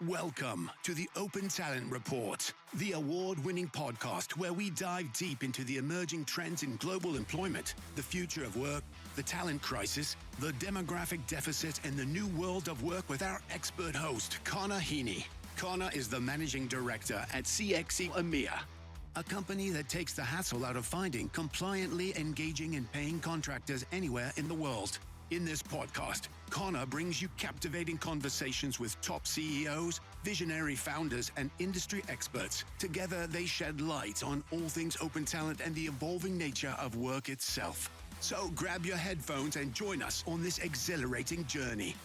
Welcome to the Open Talent Report, the award-winning podcast where we dive deep into the emerging trends in global employment, the future of work, the talent crisis, the demographic deficit, and the new world of work with our expert host, Connor Heaney. Connor is the managing director at CXE EMEA, a company that takes the hassle out of finding, compliantly engaging and paying contractors anywhere in the world. In this podcast, Connor brings you captivating conversations with top CEOs, visionary founders, and industry experts. Together, they shed light on all things open talent and the evolving nature of work itself. So grab your headphones and join us on this exhilarating journey.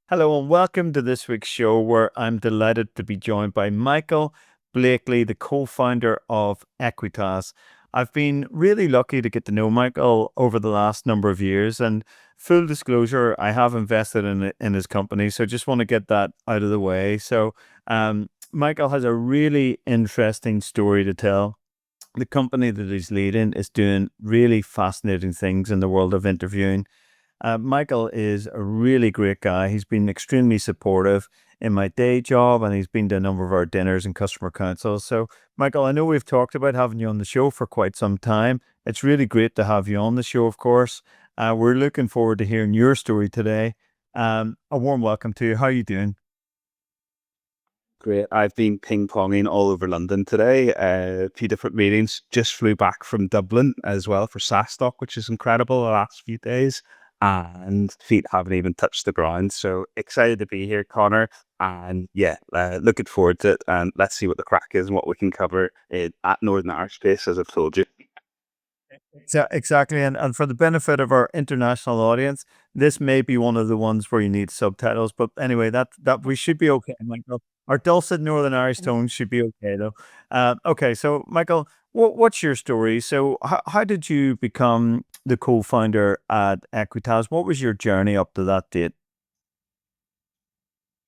Hello and welcome to this week's show where I'm delighted to be joined by Michael Blakley, the co-founder of Equitas. I've been really lucky to get to know Michael over the last number of years, and full disclosure, I have invested in his company, so just want to get that out of the way. So Michael has a really interesting story to tell. The company that he's leading is doing really fascinating things in the world of interviewing. Michael is a really great guy. He's been extremely supportive in my day job, and he's been to a number of our dinners and customer councils. So, Michael, I know we've talked about having you on the show for quite some time. It's really great to have you on the show, of course. We're looking forward to hearing your story today. A warm welcome to you. How are you doing? Great. I've been ping-ponging all over London today. A few different meetings. Just flew back from Dublin as well for SaaStock, which is incredible the last few days. And feet haven't even touched the ground. So excited to be here, Connor. And yeah, looking forward to it. And let's see what the crack is and what we can cover at Northern Irish Space, as I've told you. Exactly. And for the benefit of our international audience, this may be one of the ones where you need subtitles. But anyway, that we should be okay, Michael. Our dulcet Northern Irish tones should be okay, though. Okay, so Michael, what's your story? So how did you become the co-founder at Equitas? What was your journey up to that date?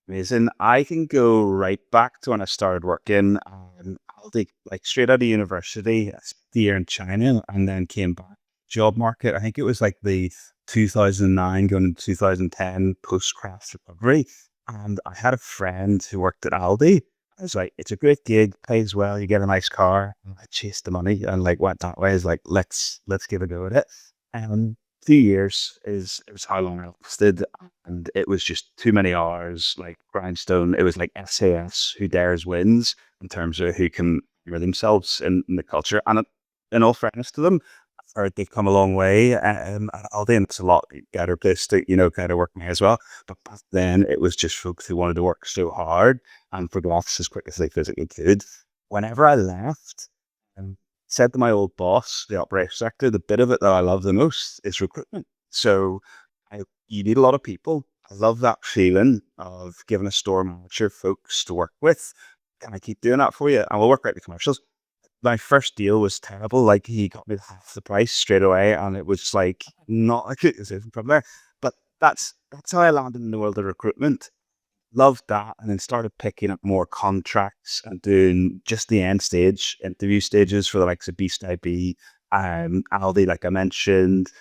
Amazing. I can go right back to when I started working. I'll take like straight out of university, I spent the year in China and then came back. Job market, I think it was like the 2009 going into 2010 post crash recovery. And I had a friend who worked at Aldi. I was like, it's a great gig, pays well, you get a nice car. And I chased the money and like went that way. I was like, let's give a go at it. And 2 years it was how long I lasted, and it was just too many hours, like grindstone. It was like SAS, who dares wins in terms of who can hear themselves in the culture. And in all fairness to them, I've heard they've come a long way. At Aldi, and it's a lot better place to kind of work now as well. But back then, it was just folks who wanted to work so hard and progress as quick as they physically could. Whenever I left, um, said to my old boss, the operations sector, the bit of it that I love the most is recruitment. So you need a lot of people. I love that feeling of giving a store manager folks to work with. Can I keep doing that for you? And we'll work out the commercials. My first deal was terrible. Like he got me half the price straight away, and it was like not a good decision from there. But that's how I landed in the world of recruitment. Loved that, and then started picking up more contracts and doing just the end stage interview stages for the likes of Beast IB, Aldi, like I mentioned,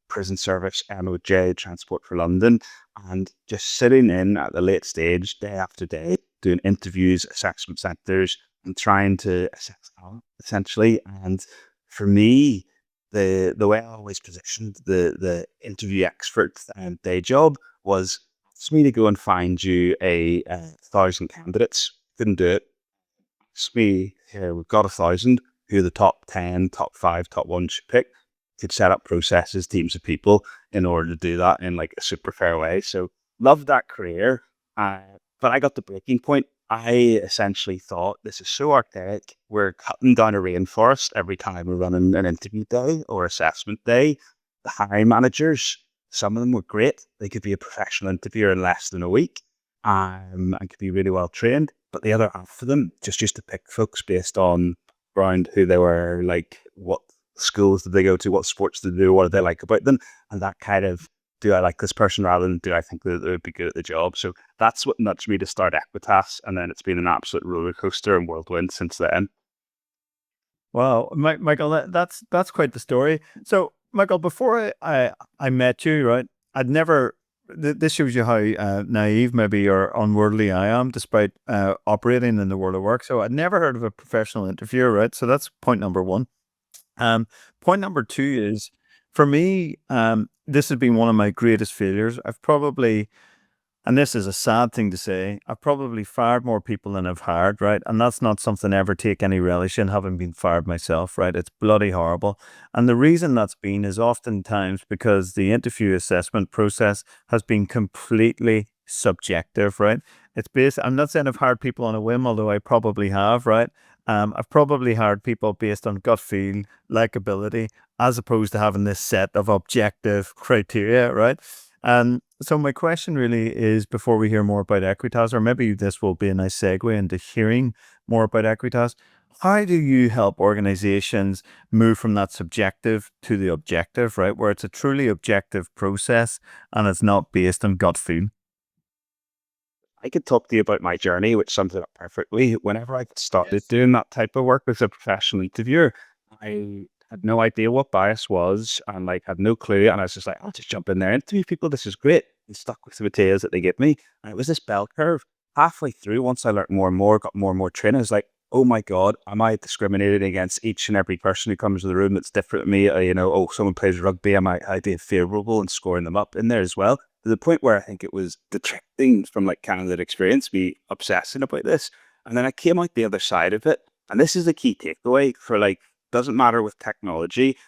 prison service, MOJ, Transport for London, and just sitting in at the late stage, day after day, doing interviews, assessment centres, and trying to assess talent, essentially. And for me, the way I always positioned the interview expert day job was ask me to go and find you a 1,000 candidates. Couldn't do it. Ask me, here, we've got 1,000, who are the top 10, top 5, top 1 should pick. Could set up processes, teams of people in order to do that in like a super fair way. So loved that career. But I got the breaking point. I essentially thought this is so archaic. We're cutting down a rainforest every time we're running an interview day or assessment day. The hiring managers, some of them were great. They could be a professional interviewer in less than a week, and could be really well trained. But the other half of them just used to pick folks based on around who they were, like what schools did they go to, what sports did they do, what did they like about them, and that kind of, do I like this person rather than do I think that they would be good at the job. So that's what nudged me to start Equitas, and then it's been an absolute roller coaster and whirlwind since then. Wow, Michael, that's quite the story. So Michael, before I met you, right, I'd never, this shows you how naive maybe or unworldly I am despite operating in the world of work. So I'd never heard of a professional interviewer, right? So that's point number one. Point number two is for me, this has been one of my greatest failures. I've probably, and this is a sad thing to say, I've probably fired more people than I've hired, right? And that's not something I ever take any relish in, having been fired myself, right? It's bloody horrible. And the reason that's been is oftentimes because the interview assessment process has been completely subjective, right? It's based, I'm not saying I've hired people on a whim, although I probably have, right? I've probably hired people based on gut feel, likability, as opposed to having this set of objective criteria, right? And so my question really is, before we hear more about Equitas, or maybe this will be a nice segue into hearing more about Equitas, how do you help organizations move from that subjective to the objective, right? Where it's a truly objective process and it's not based on gut feel. I could talk to you about my journey, which sums it up perfectly. Whenever I started Yes. doing that type of work as a professional interviewer, I had no idea what bias was and like had no clue. And I was just like, I'll just jump in there, interview people. This is great. And stuck with the materials that they give me. And it was this bell curve. Halfway through, once I learned more and more, got more and more training, I was like, oh my God, am I discriminating against each and every person who comes to the room that's different to me? Oh, someone plays rugby. Am I being favorable and scoring them up in there as well? To the point where I think it was detracting from like candidate experience, me obsessing about this. And then I came out the other side of it. And this is the key takeaway for like, doesn't matter with technology,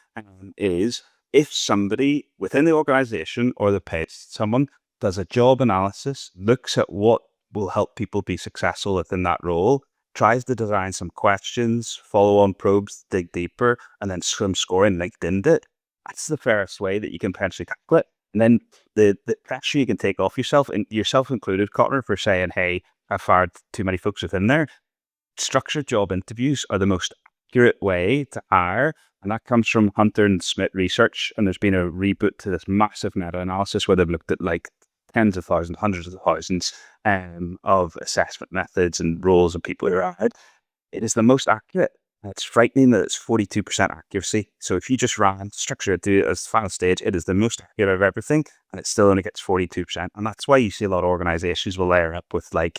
is if somebody within the organization or the place, someone does a job analysis, looks at what will help people be successful within that role, tries to design some questions, follow on probes, dig deeper, and then some scoring linked into it. That's the fairest way that you can potentially tackle it. And then the pressure you can take off yourself, and yourself included, Connor, for saying, hey, I fired too many folks within there. Structured job interviews are the most accurate way to hire. And that comes from Hunter and Smith research. And there's been a reboot to this massive meta-analysis where they've looked at like tens of thousands, hundreds of thousands of assessment methods and roles and people who are hired. It is the most accurate. It's frightening that it's 42% accuracy. So if you just ran structure to as the final stage, it is the most accurate of everything, and it still only gets 42%. And that's why you see a lot of organizations will layer up with like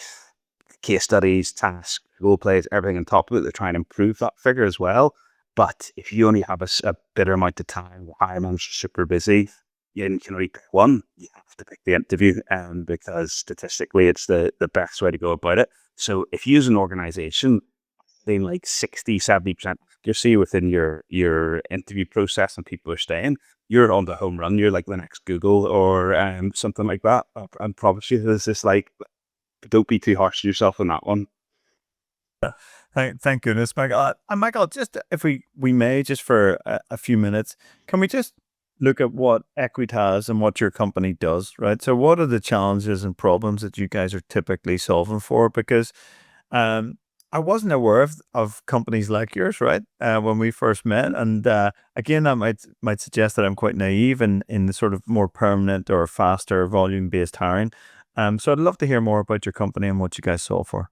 case studies, tasks, role plays, everything on top of it. They're trying to improve that figure as well. But if you only have a better amount of time, the hiring manager's super busy, you can only pick one. You have to pick the interview, because statistically, it's the best way to go about it. So if you use an organization, like 60-70% accuracy within your interview process and people are staying, you're on the home run. You're like the next Google or something like that. I promise you, there's this like, don't be too harsh to yourself on that one. Thank goodness, Michael. Michael, just if we may, just for a few minutes, can we just look at what Equitas and what your company does, right? So what are the challenges and problems that you guys are typically solving for? Because I wasn't aware of companies like yours, right? When we first met. And again, that might suggest that I'm quite naive in the sort of more permanent or faster volume-based hiring. So I'd love to hear more about your company and what you guys solve for.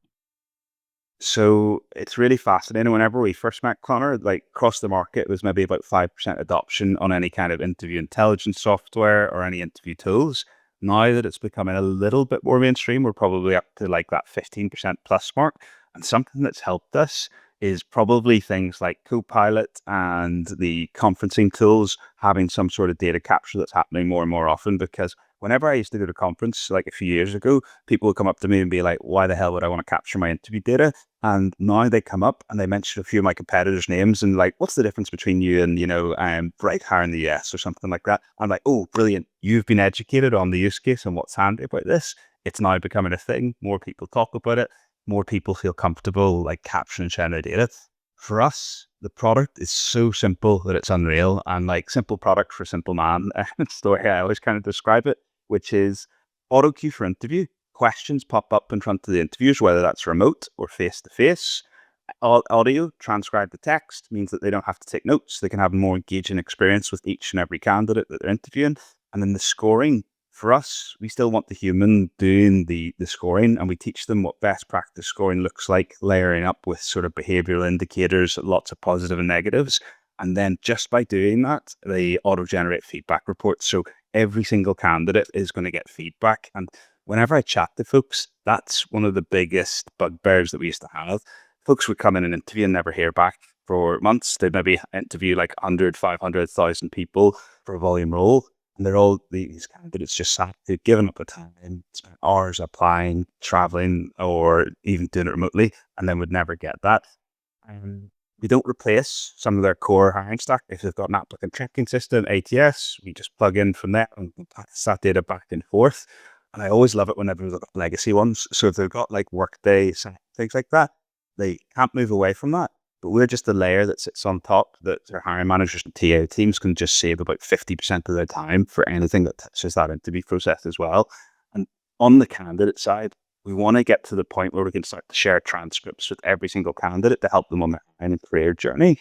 So it's really fascinating. Whenever we first met, Connor, like across the market, it was maybe about 5% adoption on any kind of interview intelligence software or any interview tools. Now that it's becoming a little bit more mainstream, we're probably up to like that 15% plus mark. And something that's helped us is probably things like Copilot and the conferencing tools having some sort of data capture that's happening more and more often. Because whenever I used to go to a conference like a few years ago, people would come up to me and be like, why the hell would I want to capture my interview data? And now they come up and they mention a few of my competitors' names and like, what's the difference between you and, Bright Hire in the US or something like that? I'm like, oh, brilliant. You've been educated on the use case and what's handy about this. It's now becoming a thing. More people talk about it. More people feel comfortable like capturing and sharing their data. For us, the product is so simple that it's unreal, and like simple product for simple man. It's the way I always kind of describe it, which is auto queue for interview. Questions pop up in front of the interviewers, whether that's remote or face-to-face. Audio, transcribe the text, means that they don't have to take notes. They can have a more engaging experience with each and every candidate that they're interviewing. And then the scoring, for us, we still want the human doing the scoring, and we teach them what best practice scoring looks like, layering up with sort of behavioral indicators, lots of positive and negatives. And then just by doing that, they auto-generate feedback reports. So every single candidate is going to get feedback. And whenever I chat to folks, that's one of the biggest bugbears that we used to have. Folks would come in and interview and never hear back for months. They'd maybe interview like 100, 500, 1,000 people for a volume role. And they're all these candidates just sat, they've given up the time, spent hours applying, traveling, or even doing it remotely, and then would never get that. We don't replace some of their core hiring stack. If they've got an applicant tracking system, ATS, we just plug in from there and pass that data back and forth. And I always love it whenever they've got legacy ones. So if they've got like Workday, things like that, they can't move away from that. But we're just the layer that sits on top that their hiring managers and TA teams can just save about 50% of their time for anything that touches that interview process as well. And on the candidate side, we want to get to the point where we can start to share transcripts with every single candidate to help them on their hiring and career journey.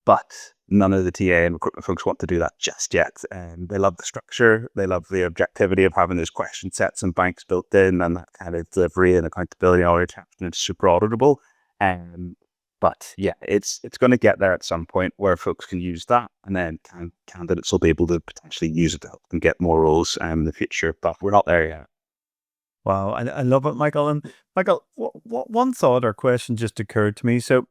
But none of the TA and recruitment folks want to do that just yet. They love the structure. They love the objectivity of having those question sets and banks built in, and that kind of delivery and accountability all your time. It's super auditable. But yeah, it's going to get there at some point where folks can use that, and then candidates will be able to potentially use it to help them get more roles in the future. But we're not there yet. Wow, I love it, Michael. And Michael, one thought or question just occurred to me. So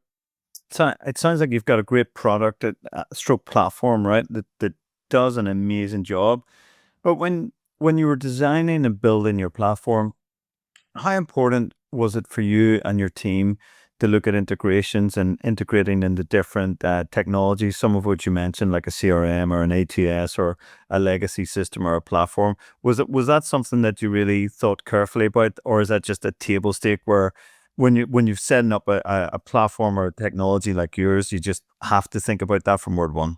it sounds like you've got a great product, stroke platform, right? That does an amazing job. But when you were designing and building your platform, how important was it for you and your team to look at integrations and integrating into different technologies, some of which you mentioned, like a CRM or an ATS or a legacy system or a platform? Was that something that you really thought carefully about, or is that just a table stake where when you're setting up a platform or a technology like yours, you just have to think about that from word one?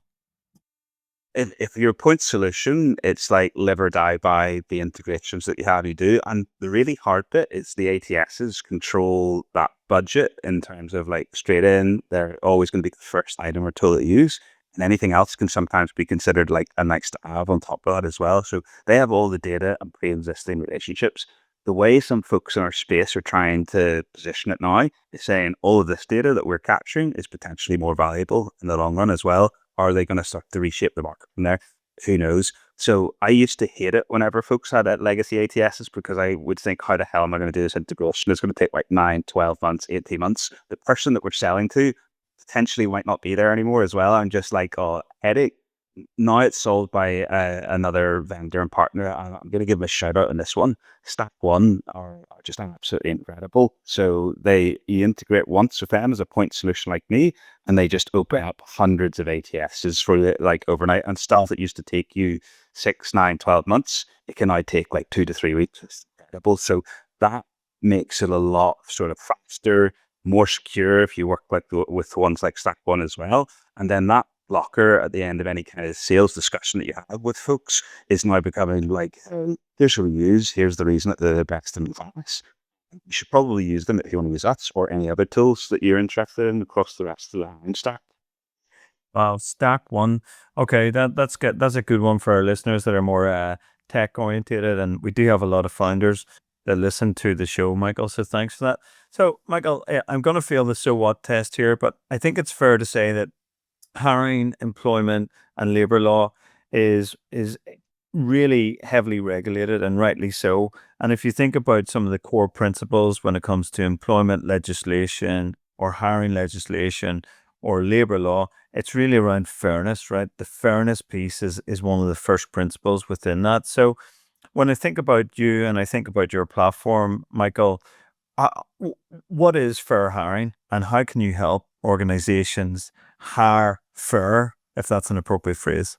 If you're a point solution, it's like live or die by the integrations that you have you do. And the really hard bit is the ATSs control that budget in terms of like straight in. They're always going to be the first item or tool that you use. And anything else can sometimes be considered like a nice to have on top of that as well. So they have all the data and pre-existing relationships. The way some folks in our space are trying to position it now is saying all of this data that we're capturing is potentially more valuable in the long run as well. Are they going to start to reshape the market from there? Who knows? So I used to hate it whenever folks had legacy ATSs because I would think, how the hell am I going to do this integration? It's going to take like 9, 12 months, 18 months. The person that we're selling to potentially might not be there anymore as well. I'm just like, oh, headache. Now it's sold by another vendor and partner. And I'm going to give them a shout out on this one. Stack One are just absolutely incredible. So you integrate once with them as a point solution like me, and they just open up hundreds of ATSs for like overnight, and stuff that used to take you 6, 9, 12 months, it can now take like 2 to 3 weeks. It's incredible. So that makes it a lot sort of faster, more secure if you work like with ones like Stack One as well. And then that blocker at the end of any kind of sales discussion that you have with folks is now becoming like, here's what we use, here's the reason that they're the best in class. You should probably use them if you want to use us or any other tools that you're interested in across the rest of the hiring stack. Wow, Stack One. Okay, that's good. That's a good one for our listeners that are more tech orientated, and we do have a lot of founders that listen to the show, Michael. So thanks for that. So, Michael, I'm going to fail the so what test here, but I think it's fair to say that hiring, employment, and labor law is really heavily regulated, and rightly so. And if you think about some of the core principles when it comes to employment legislation or hiring legislation or labor law, it's really around fairness, right? The fairness piece is one of the first principles within that. So when I think about you and I think about your platform, Michael, uh, what is fair hiring, and how can you help organizations hire fair, if that's an appropriate phrase?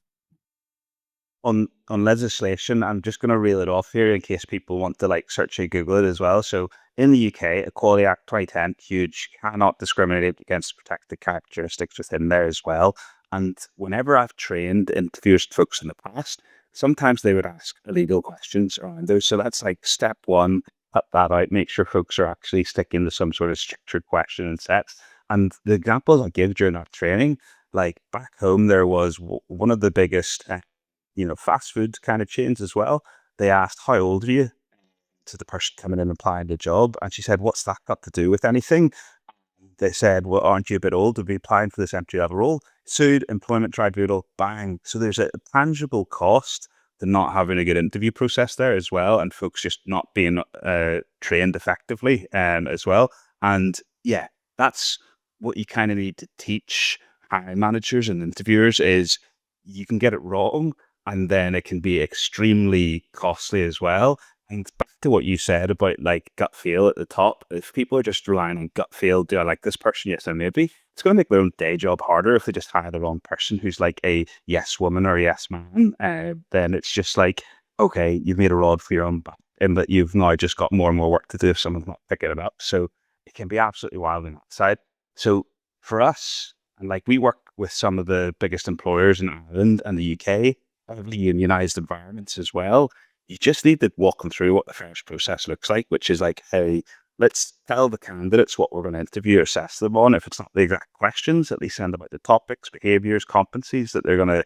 On legislation, I'm just going to reel it off here in case people want to like search or Google it as well. So in the UK, Equality Act 2010, huge, cannot discriminate against protected characteristics within there as well. And whenever I've trained interviewers folks in the past, sometimes they would ask illegal questions around those. So that's like step one, cut that out, make sure folks are actually sticking to some sort of structured question and sets. And the examples I give during our training, like back home, there was one of the biggest fast food kind of chains as well. They asked, how old are you? To the person coming in applying the job. And she said, what's that got to do with anything? they said, well, aren't you a bit old to be applying for this entry level role? Sued employment tribunal, bang. So there's a tangible cost to not having a good interview process there as well, and folks just not being trained effectively as well. And yeah, that's what you kind of need to teach hiring managers and interviewers is you can get it wrong and then it can be extremely costly as well. And back to what you said about like gut feel at the top, if people are just relying on gut feel, do I like this person? Yes, or maybe. It's going to make their own day job harder if they just hire the wrong person who's like a yes woman or a yes man. Then it's just like, okay, you've made a rod for your own back, and that you've now just got more and more work to do if someone's not picking it up. So it can be absolutely wild on that side. So for us, and like we work with some of the biggest employers in Ireland and the UK, heavily unionized environments as well. You just need to walk them through what the fairness process looks like, which is like, hey, let's tell the candidates what we're going to interview or assess them on. If it's not the exact questions, at least send them out the topics, behaviors, competencies that they're going to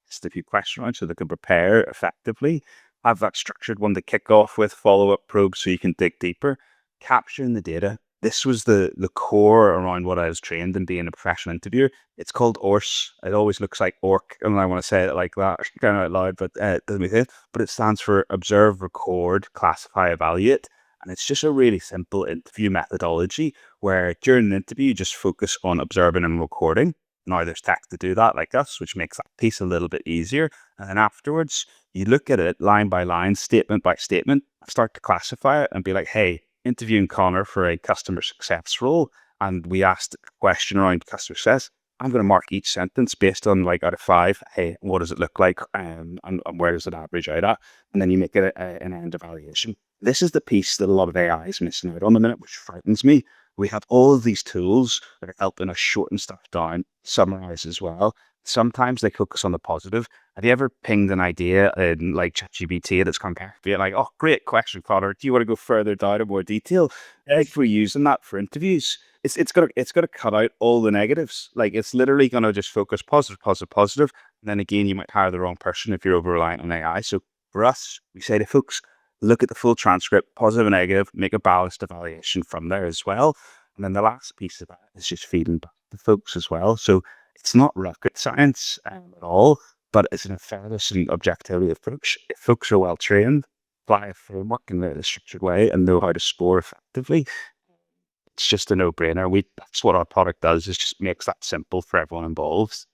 ask a few questions around so they can prepare effectively. Have that structured one to kick off with, follow-up probes so you can dig deeper. Capturing the data. This was the core around what I was trained in being a professional interviewer. It's called ORS. It always looks like orc, and I want to say it like that, kind of out loud, but it doesn't make sense. But it stands for Observe, Record, Classify, Evaluate. And it's just a really simple interview methodology where during an interview, you just focus on observing and recording. Now there's tech to do that like us, which makes that piece a little bit easier. And then afterwards, you look at it line by line, statement by statement, start to classify it and be like, hey, interviewing Connor for a customer success role, and we asked a question around customer success. I'm going to mark each sentence based on like out of 5. Hey, what does it look like, and where does it average out at? And then you make it an end evaluation. This is the piece that a lot of AI is missing out on the minute, which frightens me. We have all of these tools that are helping us shorten stuff down, summarize as well. Sometimes they focus on the positive. Have you ever pinged an idea in like ChatGPT that's come back being like, oh, great question, Connor. Do you want to go further down in more detail? If we're using that for interviews, it's gonna cut out all the negatives. Like it's literally gonna just focus positive, positive, positive. And then again, you might hire the wrong person if you're over reliant on AI. So for us, we say to folks, look at the full transcript, positive and negative, make a balanced evaluation from there as well. And then the last piece of that is just feeding back to folks as well. So it's not rocket science at all, but it's an fairness and objectivity approach. If folks are well trained, apply a framework in a structured way, and know how to score effectively, it's just a no-brainer. That's what our product does, is just makes that simple for everyone involved.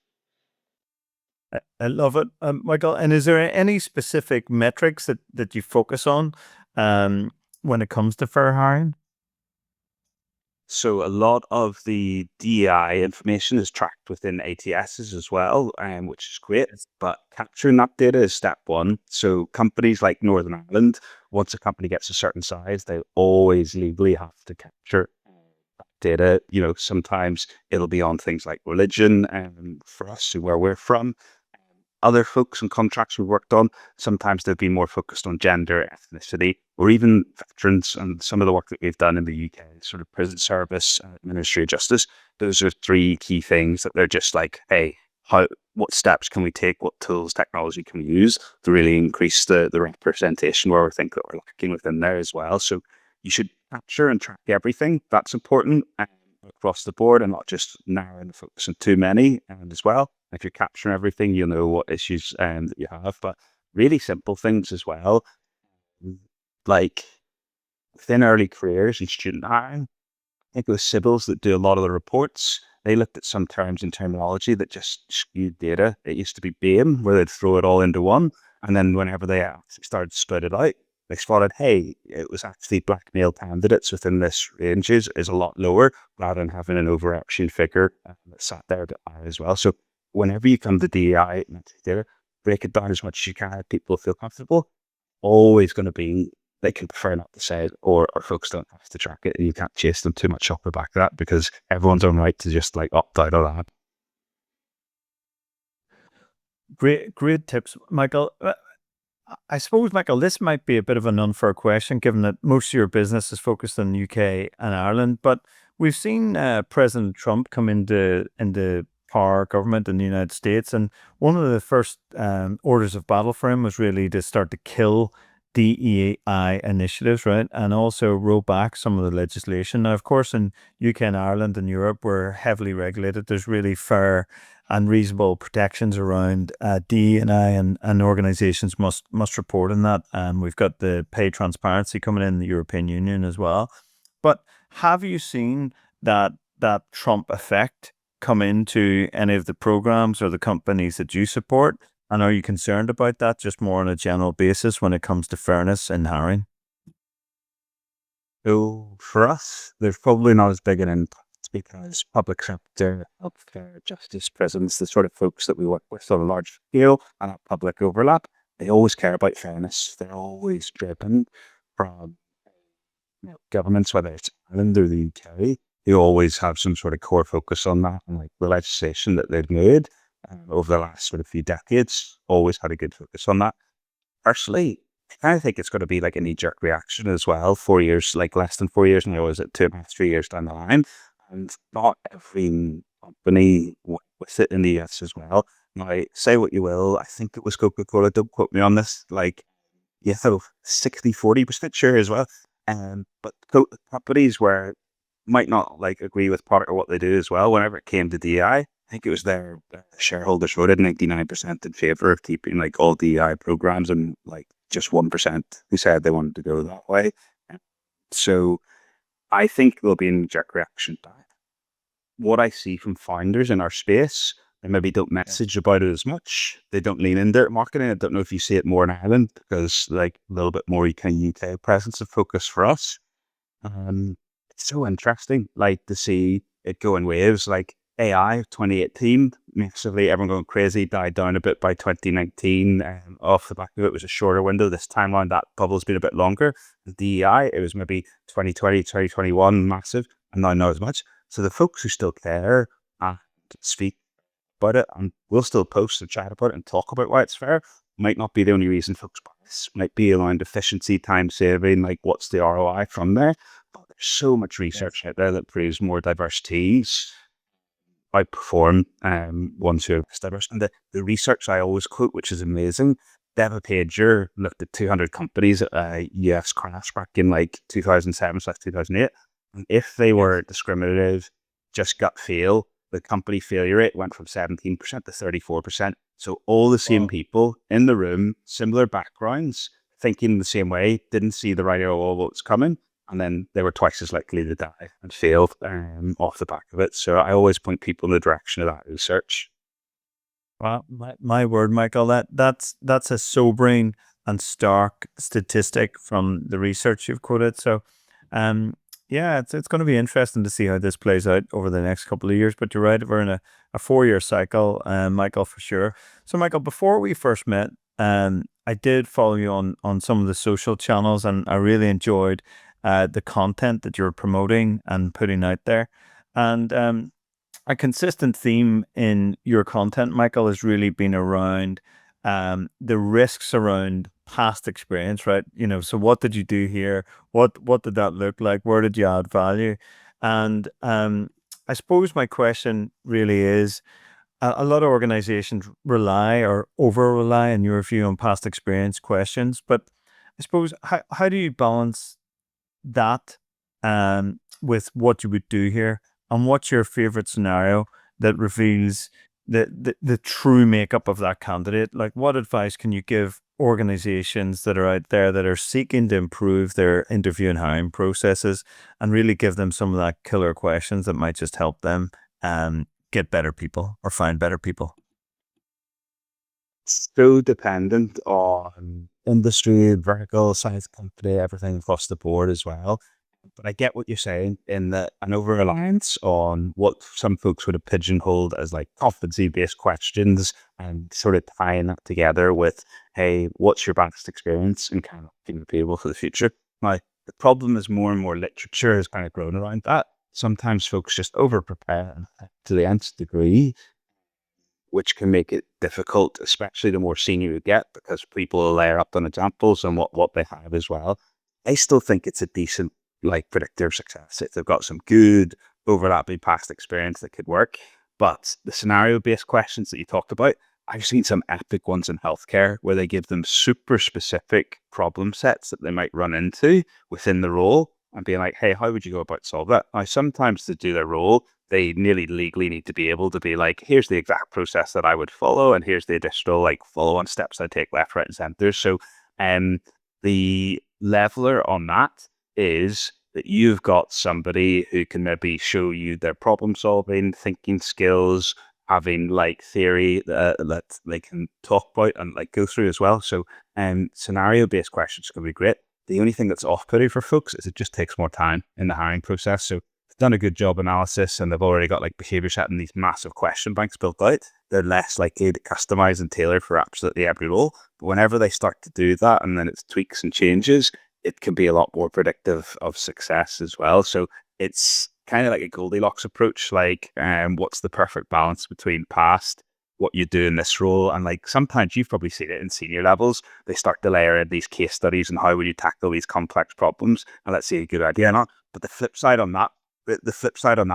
I love it, Michael. And is there any specific metrics that you focus on when it comes to fair hiring? So a lot of the DEI information is tracked within ATSs as well, which is great. But capturing that data is step one. So companies like Northern Ireland, once a company gets a certain size, they always legally have to capture that data. You know, sometimes it'll be on things like religion, for us, where we're from. Other folks and contracts we've worked on, sometimes they've been more focused on gender, ethnicity, or even veterans. And some of the work that we've done in the UK, sort of prison service, Ministry of Justice, those are 3 key things that they're just like, hey, what steps can we take? What tools, technology can we use to really increase the representation where we think that we're lacking within there as well? So you should capture and track everything. That's important across the board, and not just narrowing the focus on too many as well. If you're capturing everything, you'll know what issues that you have. But really simple things as well, like within early careers and student hiring, I think it was Sybil's that do a lot of the reports. They looked at some terms and terminology that just skewed data. It used to be BAME, where they'd throw it all into one. And then whenever they actually started to split it out, they spotted, hey, it was actually black male candidates within this range is a lot lower, rather than having an overarching figure that sat there a bit higher as well. So whenever you come to DEI data, break it down as much as you can. People feel comfortable. Always going to be, they can prefer not to say it, or folks don't have to track it, and you can't chase them too much off the back of that, because everyone's own right to just like opt out of that. Great tips, Michael. I suppose, Michael, this might be a bit of an unfair question, given that most of your business is focused on the UK and Ireland, but we've seen President Trump come into power government in the United States, and one of the first orders of battle for him was really to start to kill DEI initiatives, right? And also roll back some of the legislation. Now, of course, in UK and Ireland and Europe, we're heavily regulated. There's really fair and reasonable protections around DEI, and organizations must report on that. And we've got the pay transparency coming in the European Union as well. But have you seen that Trump effect come into any of the programs or the companies that you support? And are you concerned about that just more on a general basis when it comes to fairness in hiring? So for us, there's probably not as big an impact because public sector, healthcare, justice, prisons, the sort of folks that we work with on a large scale and at public overlap, they always care about fairness. They're always driven from governments, whether it's Ireland or the UK. They always have some sort of core focus on that, and like the legislation that they've made over the last sort of few decades always had a good focus on that. Personally, I kind of think it's going to be like a knee-jerk reaction as well. 4 years, like less than 4 years now, is it 2.5, 3 years down the line? And not every company with it in the US as well. Now, say what you will, I think it was Coca-Cola, don't quote me on this, like, yeah, so 60-40% sure as well. But companies where might not like agree with product or what they do as well, whenever it came to DI, I think it was their shareholders voted 99% in favor of keeping like all DI programs, and like just 1% who said they wanted to go that way. So I think there'll be a knee-jerk reaction to that. What I see from founders in our space, they maybe don't message about it as much. They don't lean into it marketing. I don't know if you see it more in Ireland because like a little bit more kind of UK presence and focus for us. It's so interesting, like to see it go in waves. Like AI 2018, massively everyone going crazy, died down a bit by 2019. Off the back of it was a shorter window. This timeline, that bubble's been a bit longer. The DEI, it was maybe 2020, 2021, massive, and now not as much. So the folks who still care and speak about it, and we'll still post and chat about it and talk about why it's fair, might not be the only reason folks buy this. Might be around efficiency, time saving, like what's the ROI from there. But there's so much research out there that proves more diverse teams outperform ones who are less diverse. And the research I always quote, which is amazing, Deva Pager looked at 200 companies at a US crash back in like 2007/2008. And if they were discriminative, just gut feel, the company failure rate went from 17% to 34%. So all the same people in the room, similar backgrounds, thinking the same way, didn't see the writing on what's coming. And then they were twice as likely to die and fail off the back of it. So I always point people in the direction of that research. Well, my word, Michael, that's a sobering and stark statistic from the research you've quoted. So, yeah, it's going to be interesting to see how this plays out over the next couple of years. But you're right, we're in a 4-year cycle, Michael, for sure. So, Michael, before we first met, I did follow you on some of the social channels, and I really enjoyed the content that you're promoting and putting out there. And a consistent theme in your content, Michael, has really been around the risks around past experience, right? So what did you do here? What did that look like? Where did you add value? And I suppose my question really is, a lot of organizations rely or over rely, in your view, on past experience questions. But I suppose, how do you balance that with what you would do here? And what's your favorite scenario that reveals the true makeup of that candidate? Like, what advice can you give organizations that are out there that are seeking to improve their interview and hiring processes, and really give them some of that killer questions that might just help them get better people or find better people? So dependent on industry, vertical, size company, everything across the board as well. But I get what you're saying in that an over-reliance on what some folks would have pigeonholed as like competency-based questions, and sort of tying that together with, hey, what's your past experience, and kind of being repeatable for the future. Now, the problem is more and more literature has kind of grown around that. Sometimes folks just over-prepare to the nth degree, which can make it difficult, especially the more senior you get, because people will layer up on examples and what they have as well. I still think it's a decent like predictor of success if they've got some good overlapping past experience that could work. But the scenario-based questions that you talked about, I've seen some epic ones in healthcare where they give them super specific problem sets that they might run into within the role and being like, hey, how would you go about solve that? Now, sometimes to do their role, they nearly legally need to be able to be like, here's the exact process that I would follow, and here's the additional like follow-on steps I take left, right, and center. So the leveler on that is that you've got somebody who can maybe show you their problem solving, thinking skills, having like theory that they can talk about and like go through as well. So scenario based questions can be great. The only thing that's off-putting for folks is it just takes more time in the hiring process. So they've done a good job analysis and they've already got like behavior set and these massive question banks built out. They're less likely to customize and tailor for absolutely every role. But whenever they start to do that and then it's tweaks and changes, it can be a lot more predictive of success as well. So it's kind of like a Goldilocks approach, like what's the perfect balance between past, what you do in this role, and like sometimes you've probably seen it in senior levels, they start to layer in these case studies and how would you tackle these complex problems, and let's say a good idea or not. But the flip side on that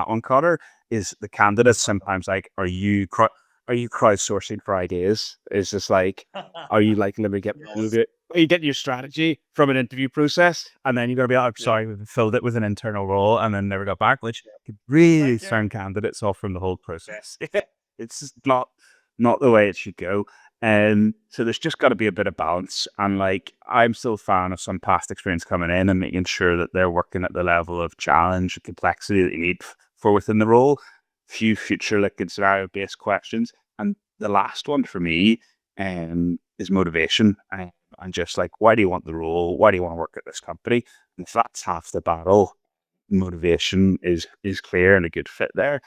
one, Connor, is the candidates sometimes like, are you crowdsourcing for ideas? Is just like, are you like, let me get Yes. are you getting your strategy from an interview process and then you're going to be like, I'm sorry, we filled it with an internal role and then never got back, which could really Thank you. turn candidates off from the whole process. It's just not the way it should go. And so there's just got to be a bit of balance. And like, I'm still a fan of some past experience coming in and making sure that they're working at the level of challenge and complexity that you need for within the role. Few future looking scenario based questions. And the last one for me is motivation. And just like, why do you want the role? Why do you want to work at this company? And if that's half the battle, motivation is clear and a good fit there.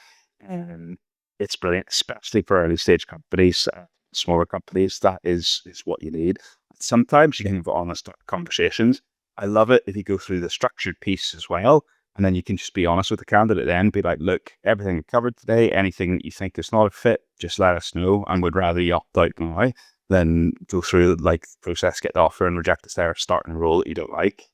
It's brilliant, especially for early stage companies, smaller companies. That is what you need. Sometimes you can have honest conversations. I love it if you go through the structured piece as well. And then you can just be honest with the candidate then, be like, look, everything we covered today, anything that you think is not a fit, just let us know. And would rather you opt out now than go through like the process, get the offer and reject it there, starting a role that you don't like.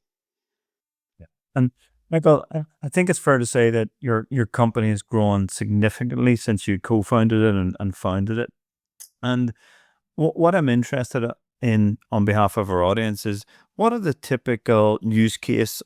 Yeah. And Michael, I think it's fair to say that your company has grown significantly since you co-founded it and founded it. And what I'm interested in on behalf of our audience is, what are the typical use cases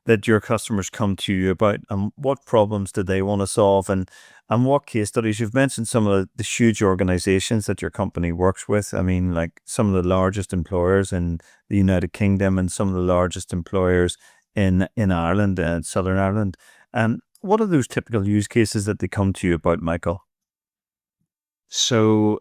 that your customers come to you about, and what problems do they want to solve, and what case studies? You've mentioned some of the huge organizations that your company works with. I mean, like some of the largest employers in the United Kingdom and some of the largest employers in Ireland and Southern Ireland. And what are those typical use cases that they come to you about, Michael? So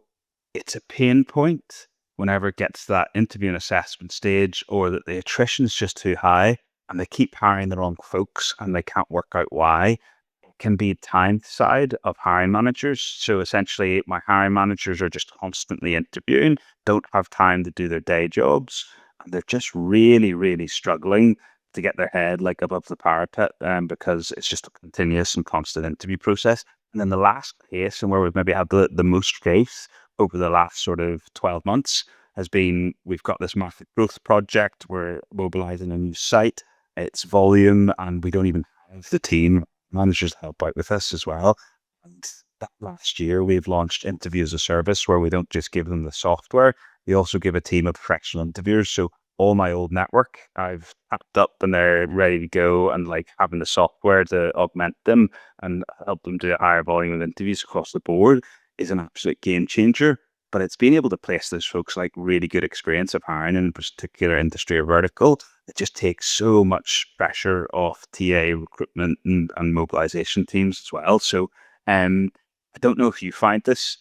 it's a pain point whenever it gets to that interview and assessment stage, or that the attrition is just too high and they keep hiring the wrong folks and they can't work out why. It can be time side of hiring managers. So essentially my hiring managers are just constantly interviewing, don't have time to do their day jobs, and they're just really, really struggling to get their head like above the parapet, because it's just a continuous and constant interview process. And then the last case, and where we've maybe had the most faith over the last sort of 12 months, has been, we've got this market growth project. We're mobilizing a new site. It's volume, and we don't even have the team managers to help out with this as well. And that last year, we've launched Interview as a Service, where we don't just give them the software, we also give a team of professional interviewers. So all my old network, I've tapped up and they're ready to go, and like having the software to augment them and help them do a higher volume of interviews across the board is an absolute game changer. But it's being able to place those folks like really good experience of hiring in a particular industry or vertical. It just takes so much pressure off TA recruitment and mobilization teams as well. So I don't know if you find this,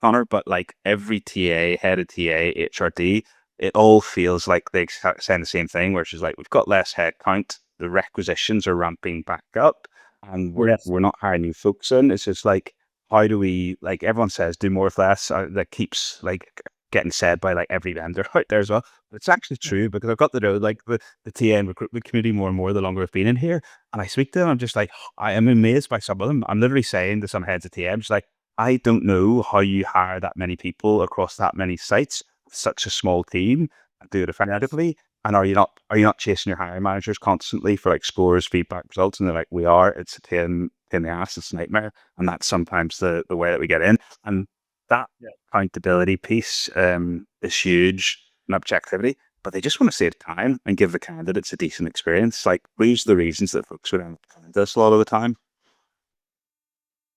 Connor, but like every TA, head of TA, HRD, it all feels like they saying the same thing, where it's just like, we've got less headcount, the requisitions are ramping back up, and we're not hiring new folks in. It's just like, how do we, like everyone says, do more with less? That keeps like getting said by like every vendor out there as well. But it's actually true, because I've got to know like the TA and recruitment community more and more the longer I've been in here. And I speak to them, I'm just like, I am amazed by some of them. I'm literally saying to some heads of TA, I'm just like, I don't know how you hire that many people across that many sites, such a small team, and do it effectively. And are you not chasing your hiring managers constantly for like scores, feedback, results? And they're like, we are. It's a pain in the ass. It's a nightmare. And that's sometimes the way that we get in. And that accountability piece is huge and objectivity, but they just want to save time and give the candidates a decent experience. Like, these are the reasons that folks would end up doing this a lot of the time.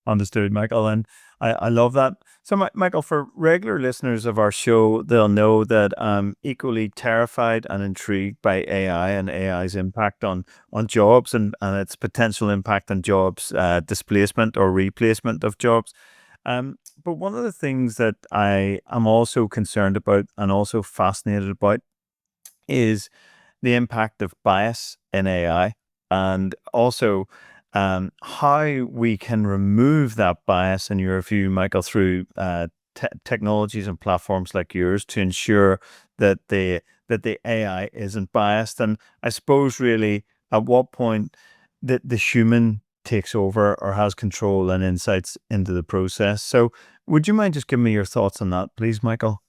Understood, Michael. And I love that. So, Michael, for regular listeners of our show, they'll know that I'm equally terrified and intrigued by AI and AI's impact on jobs and its potential impact on jobs, displacement or replacement of jobs. But one of the things that I am also concerned about and also fascinated about is the impact of bias in AI, and also how we can remove that bias, in your view, Michael, through technologies and platforms like yours to ensure that the AI isn't biased. And I suppose really at what point the human takes over or has control and insights into the process. So would you mind just giving me your thoughts on that, please, Michael?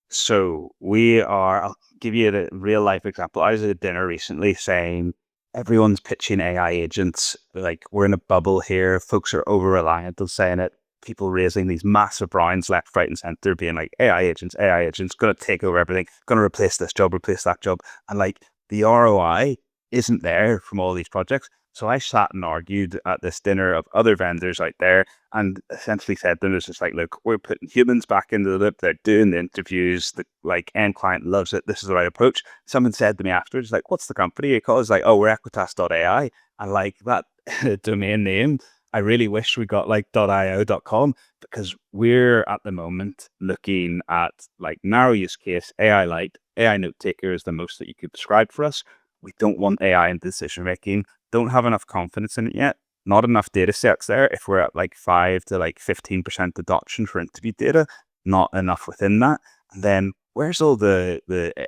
So I'll give you a real life example. I was at a dinner recently saying everyone's pitching AI agents. Like, we're in a bubble here. Folks are over reliant on saying it. People raising these massive rounds left, right, and center, being like, AI agents, going to take over everything, going to replace this job, replace that job. And like, the ROI isn't there from all these projects. So I sat and argued at this dinner of other vendors out there and essentially said to them, it's just like, look, we're putting humans back into the loop. They're doing the interviews. The like end client loves it. This is the right approach. Someone said to me afterwards, like, what's the company you call? It's like, oh, we're Equitas.ai. And like, that domain name, I really wish we got like .io.com, because we're at the moment looking at like narrow use case, AI light, AI note taker is the most that you could describe for us. We don't want AI in decision making. Don't have enough confidence in it yet. Not enough data sets there. If we're at like 5 to like 15% adoption for interview data, not enough within that. And then where's all the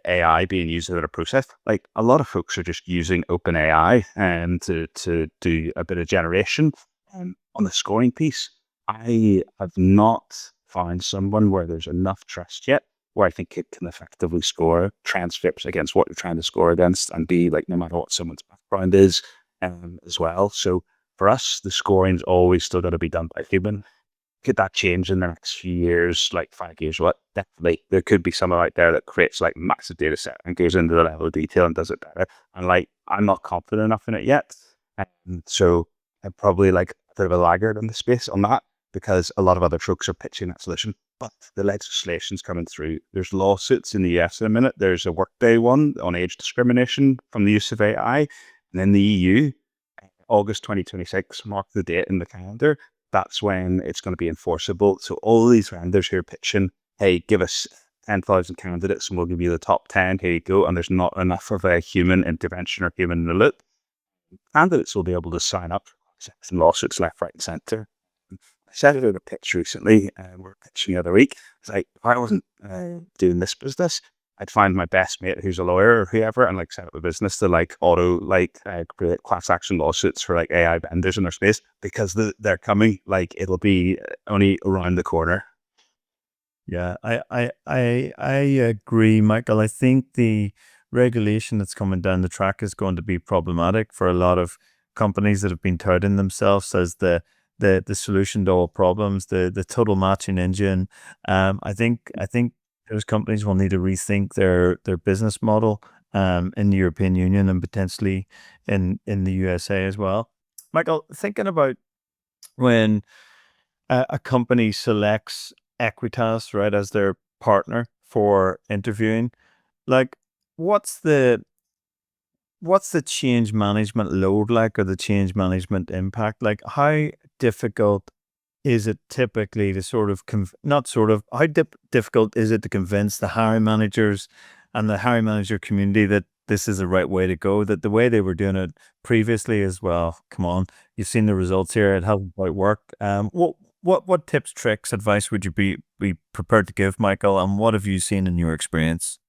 AI being used in a process? Like, a lot of folks are just using OpenAI and to do a bit of generation. On the scoring piece, I have not found someone where there's enough trust yet, where I think it can effectively score transcripts against what you're trying to score against and be like, no matter what someone's background is, as well. So for us, the scoring's always still got to be done by human. Could that change in the next few years, like 5 years? What? Definitely. There could be someone out there that creates like massive data set and goes into the level of detail and does it better. And like, I'm not confident enough in it yet. So I'm probably like a bit of a laggard in the space on that, because a lot of other folks are pitching that solution. But the legislation's coming through. There's lawsuits in the US in a minute. There's a Workday one on age discrimination from the use of AI. And in the EU, August 2026, mark the date in the calendar. That's when it's going to be enforceable. So all these vendors who are pitching, hey, give us 10,000 candidates and we'll give you the top 10. Here you go. And there's not enough of a human intervention or human in the loop. Candidates will be able to sign up for some lawsuits left, right, and center. I said it in a pitch recently, and we're pitching the other week. It's like, if I wasn't doing this business, I'd find my best mate who's a lawyer or whoever and like set up a business to like create class action lawsuits for like AI vendors in their space, because they're coming. Like, it'll be only around the corner. Yeah, I agree, Michael. I think the regulation that's coming down the track is going to be problematic for a lot of companies that have been touting themselves as the solution to all problems, the total matching engine. I think those companies will need to rethink their business model in the European Union and potentially in the USA as well. Michael, thinking about when a company selects Equitas, right, as their partner for interviewing, like what's the what's the change management load like, or the change management impact? Like, how difficult is it typically to sort of not sort of how difficult is it to convince the hiring managers and the hiring manager community that this is the right way to go, that the way they were doing it previously as well, come on, you've seen the results here, it hasn't quite worked. What tips, tricks, advice would you be prepared to give, Michael, and what have you seen in your experience?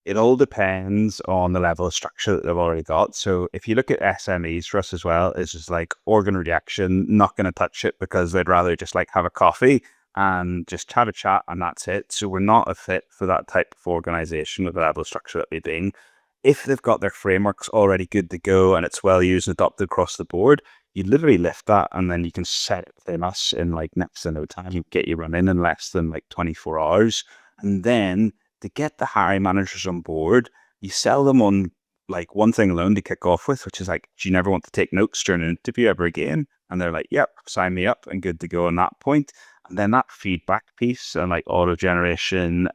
It all depends on the level of structure that they've already got. So if you look at SMEs for us as well, it's just like organ reaction, not going to touch it because they'd rather just like have a coffee and just have a chat and that's it. So we're not a fit for that type of organization with the level of structure that we're doing. If they've got their frameworks already good to go and it's well used and adopted across the board, you literally lift that and then you can set it within us in like next to no time. You get you running in less than like 24 hours. And then to get the hiring managers on board, you sell them on like one thing alone to kick off with, which is like, do you never want to take notes during an interview ever again? And they're like, yep, sign me up and good to go on that point. And then that feedback piece and like auto generation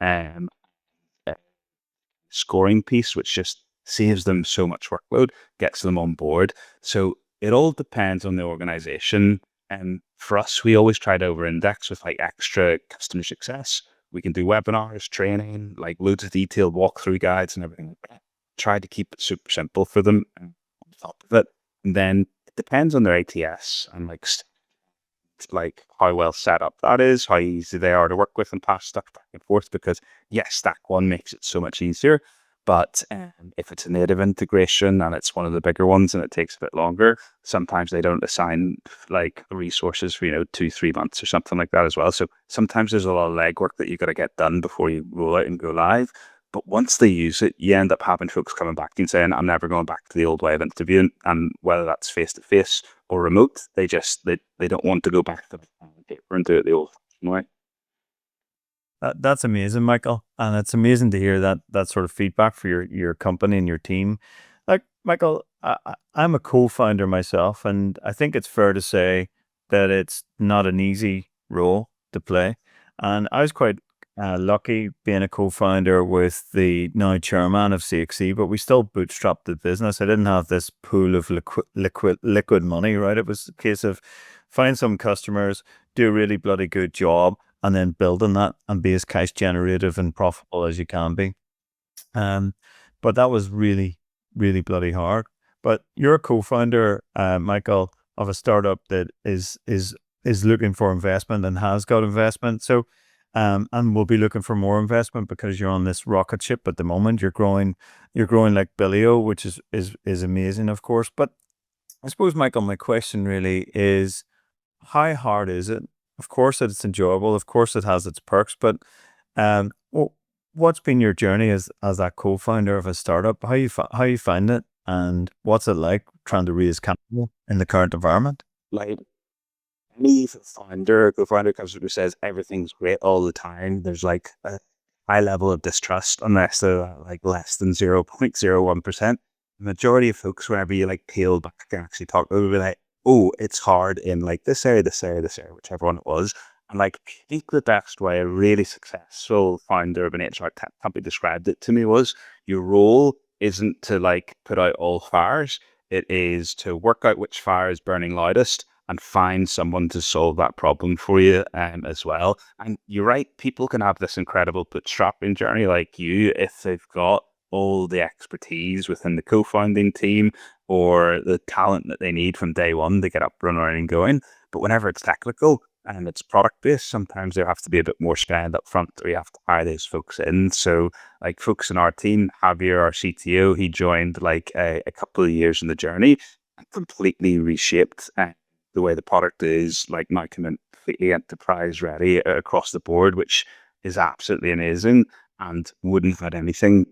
scoring piece, which just saves them so much workload, gets them on board. So it all depends on the organization. And for us, we always try to over-index with like extra customer success. We can do webinars, training, like loads of detailed walkthrough guides and everything like that. Try to keep it super simple for them on top of it. And then it depends on their ATS and like how well set up that is, how easy they are to work with and pass stuff back and forth. Because yes, Stack One makes it so much easier, but if it's a native integration and it's one of the bigger ones and it takes a bit longer, sometimes they don't assign like resources for 2-3 months or something like that as well. So sometimes there's a lot of legwork that you got to get done before you roll out and go live. But once they use it, you end up having folks coming back and saying, I'm never going back to the old way of interviewing. And whether that's face-to-face or remote, they don't want to go back to the paper and do it the old-fashioned way. That's amazing, Michael. And it's amazing to hear that sort of feedback for your company and your team. Like, Michael, I'm a co-founder myself, and I think it's fair to say that it's not an easy role to play. And I was quite lucky being a co-founder with the now chairman of CXC, but we still bootstrapped the business. I didn't have this pool of liquid money, right? It was a case of find some customers, do a really bloody good job, and then build on that and be as cash generative and profitable as you can be. But that was really, really bloody hard. But you're a co-founder, Michael, of a startup that is looking for investment and has got investment. So, and we'll be looking for more investment because you're on this rocket ship at the moment. You're growing like Billio, which is amazing, of course. But I suppose, Michael, my question really is, how hard is it? Of course, it's enjoyable. Of course, it has its perks. But what's been your journey as that co-founder of a startup? How you find it, and what's it like trying to raise capital in the current environment? Like any co-founder comes up who says everything's great all the time. There's like a high level of distrust unless they're like less than 0.01%. The majority of folks, whenever you like peel back and actually talk to them, will be like, oh, it's hard in like this area, whichever one it was. And like, I think the best way a really successful founder of an HR tech company described it to me was, your role isn't to like put out all fires. It is to work out which fire is burning loudest and find someone to solve that problem for you as well. And you're right, people can have this incredible bootstrapping journey like you if they've got all the expertise within the co-founding team or the talent that they need from day one to get up, running and going. But whenever it's technical and it's product-based, sometimes there have to be a bit more spend up front, or you have to hire those folks in. So like folks in our team, Javier, our CTO, he joined like a couple of years in the journey and completely reshaped the way the product is, like now completely enterprise ready across the board, which is absolutely amazing and wouldn't have had anything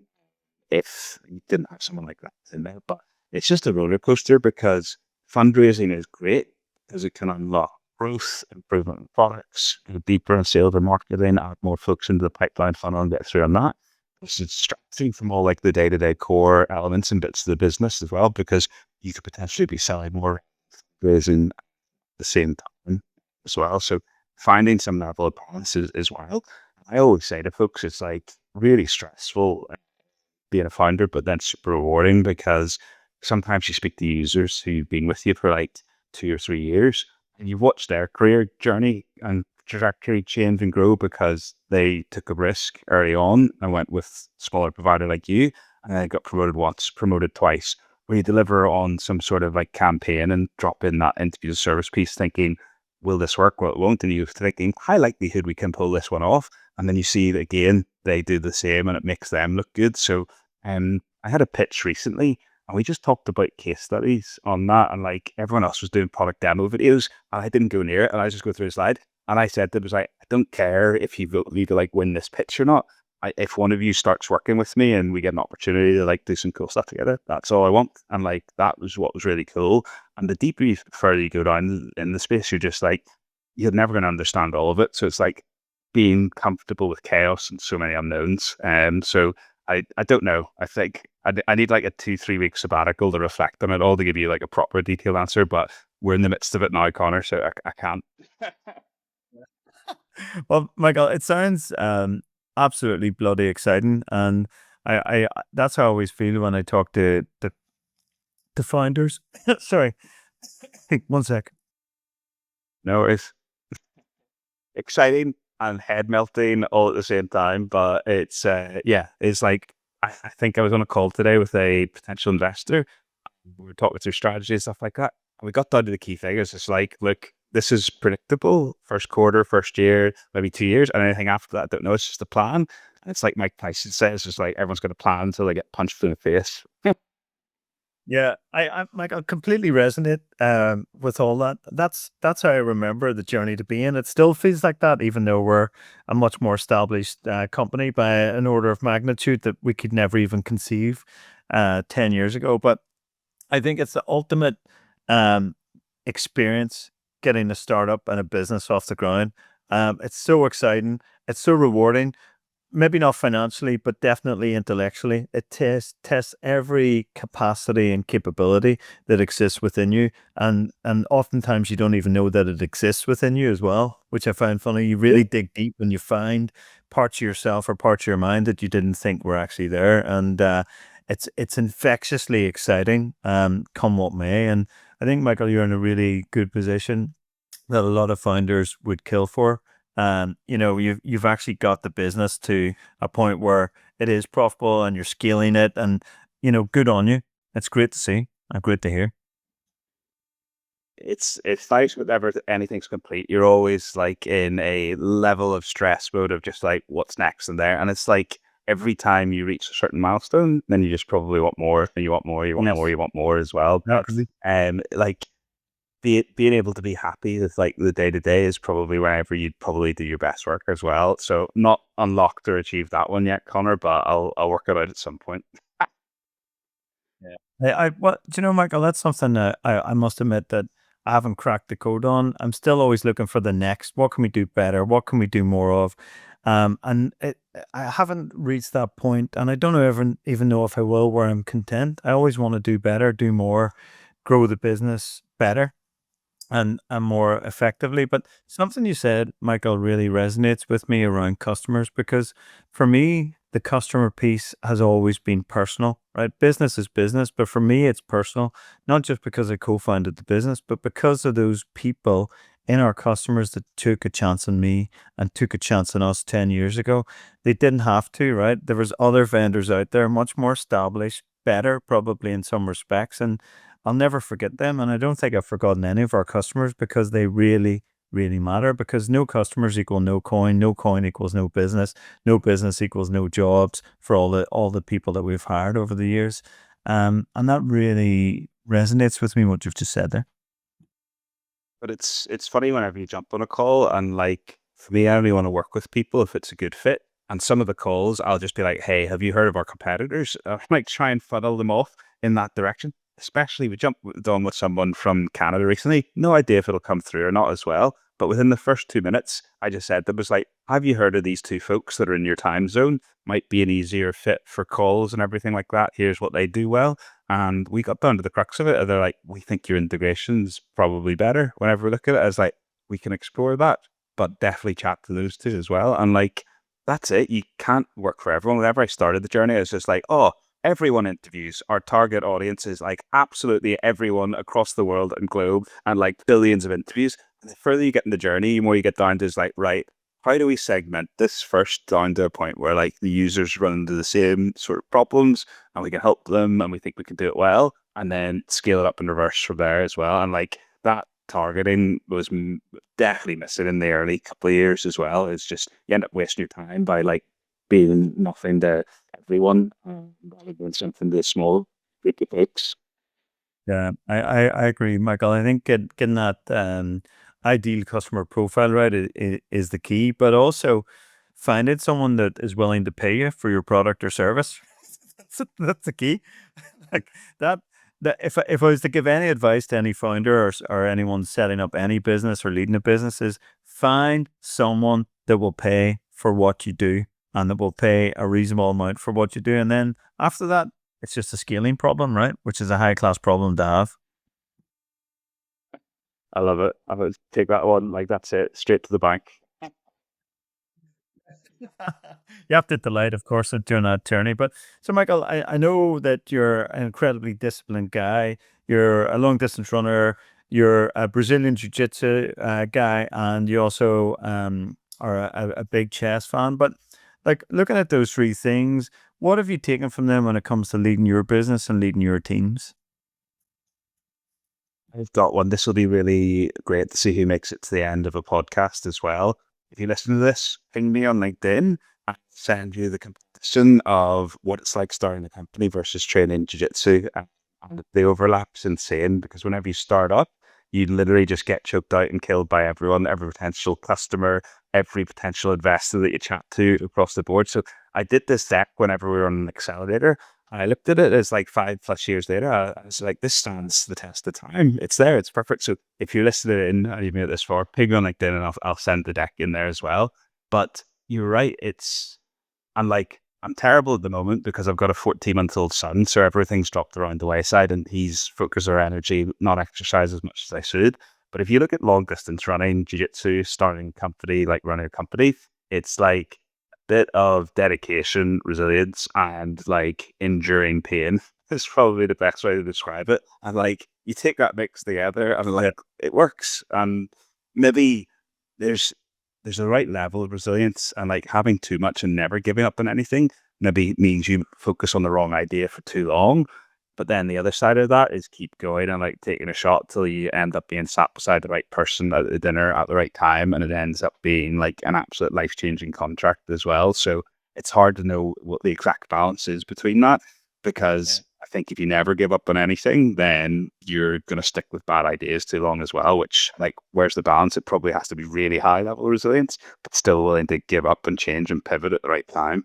if you didn't have someone like that in there. But it's just a roller coaster because fundraising is great because it can unlock growth, improvement in products, go deeper in sales and marketing, add more folks into the pipeline funnel and get through on that. It's distracting from all like the day-to-day core elements and bits of the business as well, because you could potentially be selling more fundraising at the same time as well. So finding some level of balance is wild. I always say to folks, it's like really stressful being a founder, but then super rewarding, because sometimes you speak to users who've been with you for like 2 or 3 years and you've watched their career journey and trajectory change and grow because they took a risk early on and went with a smaller provider like you, and then got promoted once, promoted twice, where you deliver on some sort of like campaign and drop in that interview service piece thinking, will this work? Well, it won't. And you're thinking, high likelihood we can pull this one off. And then you see that again, they do the same and it makes them look good. So I had a pitch recently and we just talked about case studies on that. And like everyone else was doing product demo videos and I didn't go near it. And I just go through a slide. And I said, that was like, I don't care if you vote me to like win this pitch or not. if one of you starts working with me and we get an opportunity to like do some cool stuff together, that's all I want. And like that was what was really cool. And the deeper you further you go down in the space, you're just like, you're never going to understand all of it. So it's like being comfortable with chaos and so many unknowns. So I don't know. I think I need like a 2-3 week sabbatical to reflect on it all to give you like a proper detailed answer. But we're in the midst of it now, Connor. So I can't. Well, Michael, it sounds absolutely bloody exciting, and I that's how I always feel when I talk to the founders. Sorry, hey, one sec. No, it's exciting and head melting all at the same time. But it's yeah, it's like I think I was on a call today with a potential investor. We were talking through strategy and stuff like that. And we got down to the key figures. It's like, look, this is predictable. First quarter, first year, maybe 2 years, and anything after that, I don't know. It's just a plan. And it's like Mike Tyson says, it's like everyone's got a plan until they get punched in the face. Yeah, I like I completely resonate with all that. That's how I remember the journey to be in. It still feels like that, even though we're a much more established company by an order of magnitude that we could never even conceive 10 years ago. But I think it's the ultimate um, experience getting a startup and a business off the ground. It's so exciting. It's so rewarding. Maybe not financially, but definitely intellectually. It tests every capacity and capability that exists within you, and oftentimes you don't even know that it exists within you as well, which I find funny. You really dig deep and you find parts of yourself or parts of your mind that you didn't think were actually there, and it's infectiously exciting. Come what may, and I think Michael, you're in a really good position that a lot of founders would kill for. You've actually got the business to a point where it is profitable and you're scaling it, and good on you. It's great to see and great to hear. It's nice whenever anything's complete. You're always like in a level of stress mode of just like what's next and there. And it's like every time you reach a certain milestone, then you just probably want more and you want more, you want more, Yes. you want more as well. But Absolutely. like being able to be happy with like the day to day is probably whenever you'd probably do your best work as well. So not unlocked or achieved that one yet, Connor, but I'll work it out at some point. Yeah. Well, do you know, Michael, that's something that I must admit that I haven't cracked the code on. I'm still always looking for the next. What can we do better? What can we do more of? I haven't reached that point, and I don't even know if I will, where I'm content. I always want to do better, do more, grow the business better and more effectively. But something you said, Michael, really resonates with me around customers, because for me, the customer piece has always been personal, right? Business is business, but for me, it's personal, not just because I co-founded the business, but because of those people in our customers that took a chance on me and took a chance on us 10 years ago. They didn't have to, right? There was other vendors out there, much more established, better probably in some respects, and I'll never forget them. And I don't think I've forgotten any of our customers, because they really, really matter, because no customers equal no coin equals no business equals no jobs for all the people that we've hired over the years. And that really resonates with me, what you've just said there. But it's funny whenever you jump on a call and like for me, I only want to work with people if it's a good fit. And some of the calls, I'll just be like, "Hey, have you heard of our competitors?" Like try and funnel them off in that direction. Especially we jumped on with someone from Canada recently. No idea if it'll come through or not as well. But within the first 2 minutes, I just said that was like, "Have you heard of these two folks that are in your time zone? Might be an easier fit for calls and everything like that. Here's what they do well." And we got down to the crux of it. And they're like, "We think your integration's probably better." Whenever we look at it, as like, we can explore that, but definitely chat to those two as well. And like, that's it. You can't work for everyone. Whenever I started the journey, it's just like, oh, everyone interviews. Our target audience is like absolutely everyone across the world and globe, and like billions of interviews. And the further you get in the journey, the more you get down to is like, right, how do we segment this first down to a point where like the users run into the same sort of problems and we can help them and we think we can do it well, and then scale it up in reverse from there as well. And like that targeting was definitely missing in the early couple of years as well. It's just you end up wasting your time by like being nothing to everyone rather than something to a small group of folks. Yeah, I agree, Michael. I think getting that ideal customer profile right is the key, but also finding someone that is willing to pay you for your product or service. That's the key. Like that. That if I was to give any advice to any founder or anyone setting up any business or leading a business, is find someone that will pay for what you do and that will pay a reasonable amount for what you do. And then after that, it's just a scaling problem, right? Which is a high class problem to have. I love it. I would take that one. Like, that's it. Straight to the bank. You have to delight, of course, during that journey. But so, Michael, I know that you're an incredibly disciplined guy. You're a long distance runner. You're a Brazilian jiu-jitsu guy, and you also are a big chess fan. But like looking at those three things, what have you taken from them when it comes to leading your business and leading your teams? I've got one. This will be really great to see who makes it to the end of a podcast as well. If you listen to this, ping me on LinkedIn. I'll send you the comparison of what it's like starting a company versus training jiu-jitsu. And the overlap's insane because whenever you start up, you literally just get choked out and killed by everyone, every potential customer, every potential investor that you chat to across the board. So I did this deck whenever we were on an accelerator. I looked at it as like 5+ years later. I was like, this stands the test of time. It's there. It's perfect. So if you're listening in and you've made it this far, ping on LinkedIn and I'll send the deck in there as well. But you're right. I'm terrible at the moment because I've got a 14-month-old son. So everything's dropped around the wayside and he's focused our energy, not exercise as much as I should. But if you look at long distance running, jiu-jitsu, starting a company, like running a company, it's like bit of dedication, resilience, and like enduring pain is probably the best way to describe it. And like you take that mix together and like it works. And maybe there's there's a right level of resilience, and like having too much and never giving up on anything maybe means you focus on the wrong idea for too long. But then the other side of that is keep going and like taking a shot till you end up being sat beside the right person at the dinner at the right time. And it ends up being like an absolute life changing contract as well. So it's hard to know what the exact balance is between that because I think if you never give up on anything, then you're going to stick with bad ideas too long as well, which like, where's the balance? It probably has to be really high level resilience, but still willing to give up and change and pivot at the right time.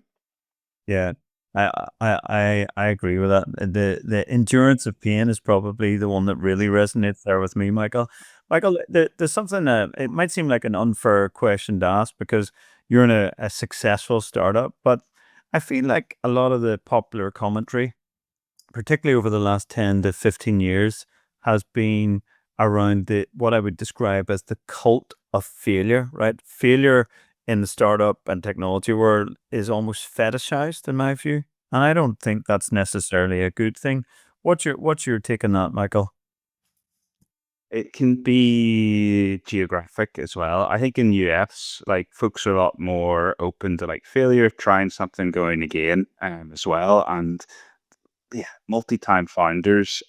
Yeah, I agree with that. The endurance of pain is probably the one that really resonates there with me, Michael. Michael, there's something it might seem like an unfair question to ask because you're in a successful startup, but I feel like a lot of the popular commentary, particularly over the last 10 to 15 years, has been around the what I would describe as the cult of failure, right? Failure in the startup and technology world is almost fetishized in my view. And I don't think that's necessarily a good thing. What's your take on that, Michael? It can be geographic as well. I think in US, like folks are a lot more open to like failure, trying something, going again, as well. And yeah, multi-time founders.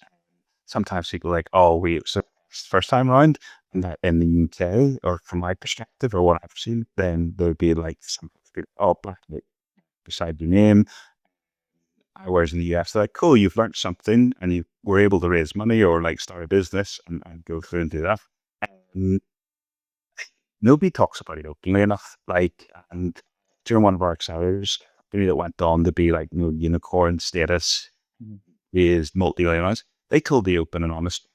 Sometimes people are like, oh, we so first time round, and that in the UK, or from my perspective, or what I've seen, then there'd be like some people, oh, Blakley beside your name. Whereas in the US, they're like, cool, you've learned something, and you were able to raise money or like start a business and go through and do that. Um, Nobody talks about it openly enough. Like, and during one of our accelerators, maybe that went on to be like, unicorn status, raised multi-millionaires. They told the open and honest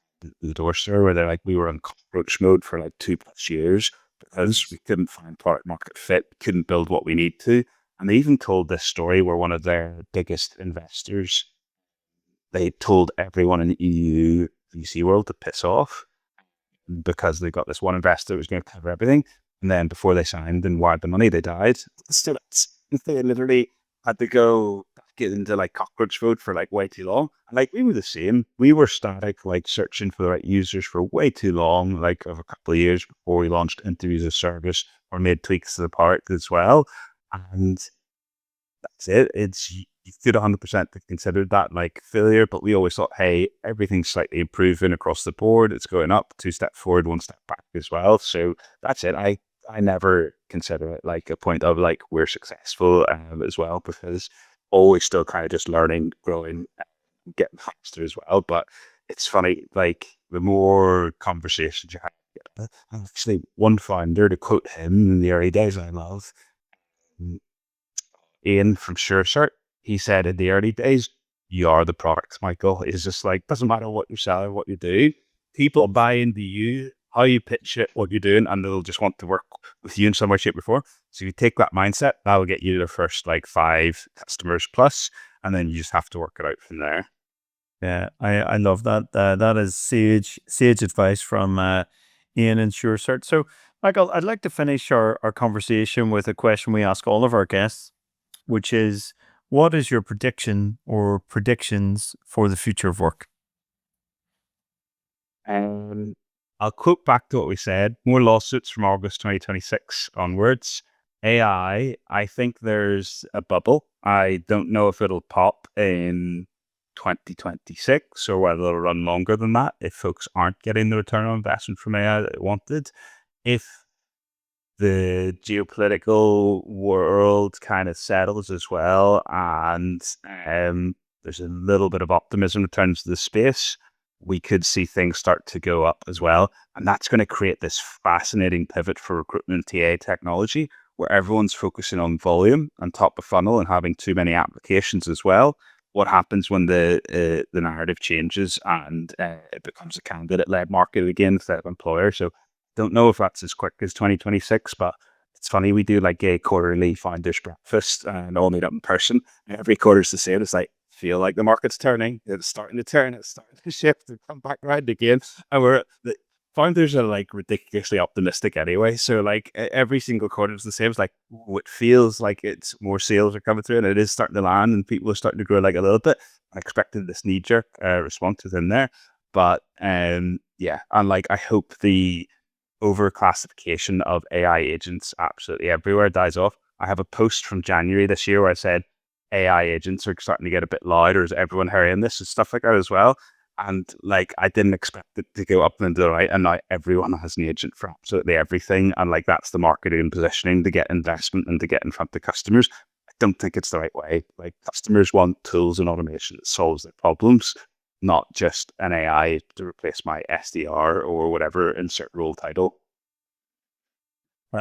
the door store where they're like, we were in cockroach mode for like 2+ years because we couldn't find product market fit, couldn't build what we need to. And they even told this story where one of their biggest investors, they told everyone in the EU VC world to piss off because they got this one investor that was going to cover everything. And then before they signed and wired the money, they died. So they literally had to go get into like cockroach mode for like way too long. And like we were the same. We were static, like searching for the right users for way too long, like of a couple of years before we launched interviews as service or made tweaks to the product as well. And that's it. It's you could 100% consider that like failure, but we always thought, hey, everything's slightly improving across the board. It's going up, 2 steps forward, 1 step back as well. So that's it. I never consider it like a point of like we're successful as well because always still kind of just learning, growing, getting faster as well. But it's funny, like the more conversations you have, actually one founder to quote him in the early days, I love. Ian from SureCert, he said in the early days, you are the product, Michael. It's just like, doesn't matter what you're selling, what you do. People buy into you, how you pitch it, what you're doing, and they'll just want to work with you in some way, shape, or form. So if you take that mindset, that'll get you the first like 5 customers plus, and then you just have to work it out from there. Yeah, I love that. That is sage advice from Ian and SureCert. So, Michael, I'd like to finish our conversation with a question we ask all of our guests, which is, what is your prediction or predictions for the future of work? I'll quote back to what we said, more lawsuits from August 2026 onwards. AI, I think there's a bubble. I don't know if it'll pop in 2026 or whether it'll run longer than that if folks aren't getting the return on investment from AI that they wanted. If the geopolitical world kind of settles as well and there's a little bit of optimism in terms of the space, we could see things start to go up as well. And that's going to create this fascinating pivot for recruitment TA technology where everyone's focusing on volume and top of funnel and having too many applications as well. What happens when the narrative changes and it becomes a candidate-led market again instead of employer? So don't know if that's as quick as 2026, but it's funny, we do like a quarterly founders breakfast and all meet up in person. And every quarter's the same. It's like, feel like the market's turning. It's starting to turn. It's starting to shift and come back around again. And the founders are like ridiculously optimistic anyway. So like every single quarter is the same. It's like, it feels like it's more sales are coming through and it is starting to land and people are starting to grow like a little bit. I expected this knee-jerk response within there. But yeah, and like I hope the overclassification of AI agents absolutely everywhere dies off. I have a post from January this year where I said AI agents are starting to get a bit loud, or is everyone hearing this and stuff like that as well? And like I didn't expect it to go up and to the right, and now everyone has an agent for absolutely everything. And like that's the marketing and positioning to get investment and to get in front of customers. I don't think it's the right way. Like customers want tools and automation that solves their problems, not just an AI to replace my SDR or whatever insert role title.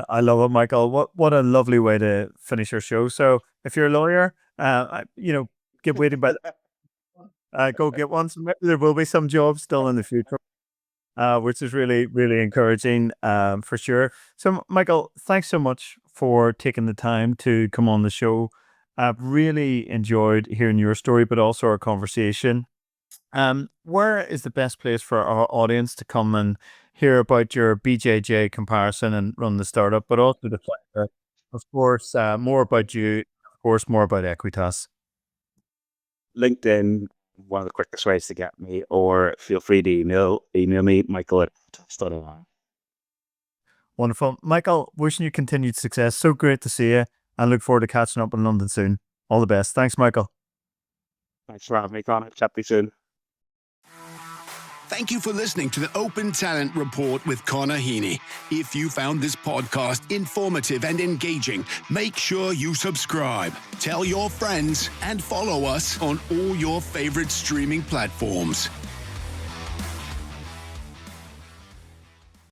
I love it, Michael. What a lovely way to finish our show. So if you're a lawyer, get waiting by go get one. So maybe there will be some jobs still in the future, which is really, really encouraging for sure. So Michael, thanks so much for taking the time to come on the show. I've really enjoyed hearing your story, but also our conversation. Where is the best place for our audience to come and hear about your BJJ comparison and run the startup, but also to find out, of course, more about you, of course, more about Equitas? LinkedIn, one of the quickest ways to get me, or feel free to email me, Michael at Equitas.online. Wonderful. Michael, wishing you continued success. So great to see you and look forward to catching up in London soon. All the best. Thanks, Michael. Thanks for having me, Connor. Chat to you soon. Thank you for listening to the Open Talent Report with Connor Heaney. If you found this podcast informative and engaging, make sure you subscribe, tell your friends, and follow us on all your favorite streaming platforms.